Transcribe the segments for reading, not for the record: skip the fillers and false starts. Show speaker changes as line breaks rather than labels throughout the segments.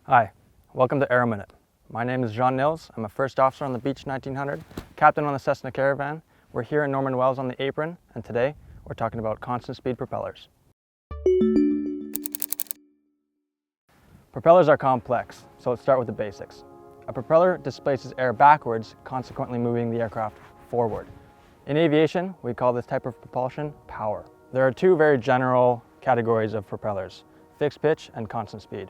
Hi, welcome to Aero Minute. My name is Jean Nils. I'm a first officer on the Beech 1900, captain on the Cessna Caravan. We're here in Norman Wells on the Apron, and today we're talking about constant speed propellers. Propellers are complex, so let's start with the basics. A propeller displaces air backwards, consequently moving the aircraft forward. In aviation, we call this type of propulsion power. There are two very general categories of propellers: fixed pitch and constant speed.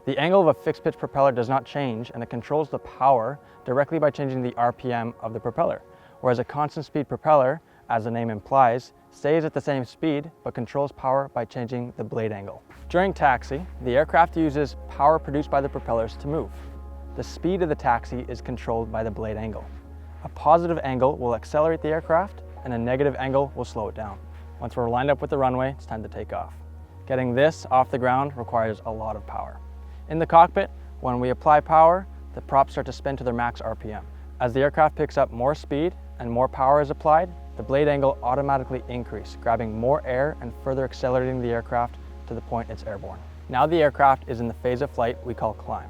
The angle of a fixed pitch propeller does not change, and it controls the power directly by changing the RPM of the propeller, whereas a constant speed propeller, as the name implies, stays at the same speed but controls power by changing the blade angle. During taxi, the aircraft uses power produced by the propellers to move. The speed of the taxi is controlled by the blade angle. A positive angle will accelerate the aircraft, and a negative angle will slow it down. Once we're lined up with the runway, it's time to take off. Getting this off the ground requires a lot of power. In the cockpit, when we apply power, the props start to spin to their max RPM. As the aircraft picks up more speed and more power is applied, the blade angle automatically increases, grabbing more air and further accelerating the aircraft to the point it's airborne. Now the aircraft is in the phase of flight we call climb.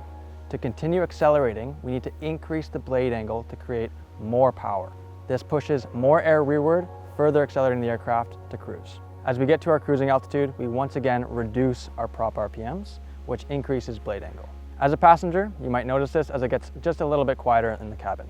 To continue accelerating, we need to increase the blade angle to create more power. This pushes more air rearward, further accelerating the aircraft to cruise. As we get to our cruising altitude, we once again reduce our prop RPMs, which increases blade angle. As a passenger, you might notice this as it gets just a little bit quieter in the cabin.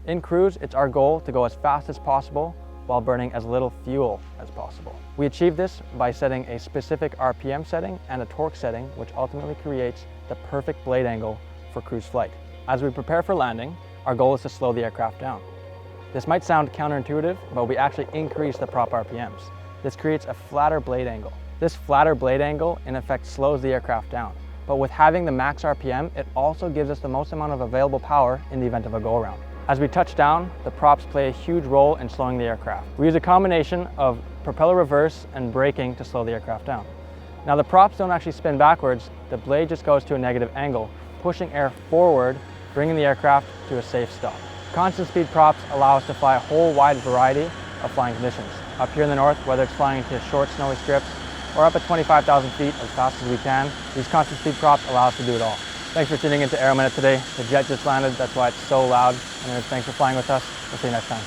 In cruise, it's our goal to go as fast as possible while burning as little fuel as possible. We achieve this by setting a specific RPM setting and a torque setting, which ultimately creates the perfect blade angle for cruise flight. As we prepare for landing, our goal is to slow the aircraft down. This might sound counterintuitive, but we actually increase the prop RPMs. This creates a flatter blade angle. This flatter blade angle in effect slows the aircraft down, but with having the max RPM, it also gives us the most amount of available power in the event of a go-around. As we touch down, the props play a huge role in slowing the aircraft. We use a combination of propeller reverse and braking to slow the aircraft down. Now the props don't actually spin backwards, the blade just goes to a negative angle, pushing air forward, bringing the aircraft to a safe stop. Constant speed props allow us to fly a whole wide variety of flying conditions. Up here in the north, whether it's flying into short snowy strips or up at 25,000 feet as fast as we can, these constant speed props allow us to do it all. Thanks for tuning into Aero Minute today. The jet just landed, that's why it's so loud. And thanks for flying with us. We'll see you next time.